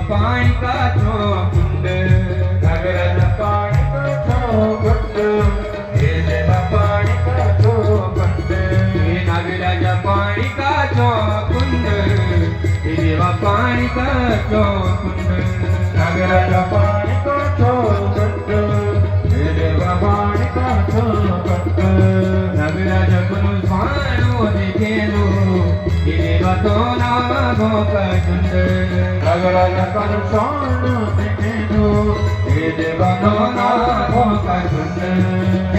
पाणी का कुंड नगराज पाणी का कुंड हे देवा पाणी का कुंड हे नागराज पाणी का कुंड हे देवा पाणी का कुंड नगराज पाणी का कुंड हे देवा पाणी का कुंड नागराज कुंड पाणो देखेलो हे देवा तो नागो का कुंड नगराज कन सोन देखेलो हे देवा तो नागो का कुंड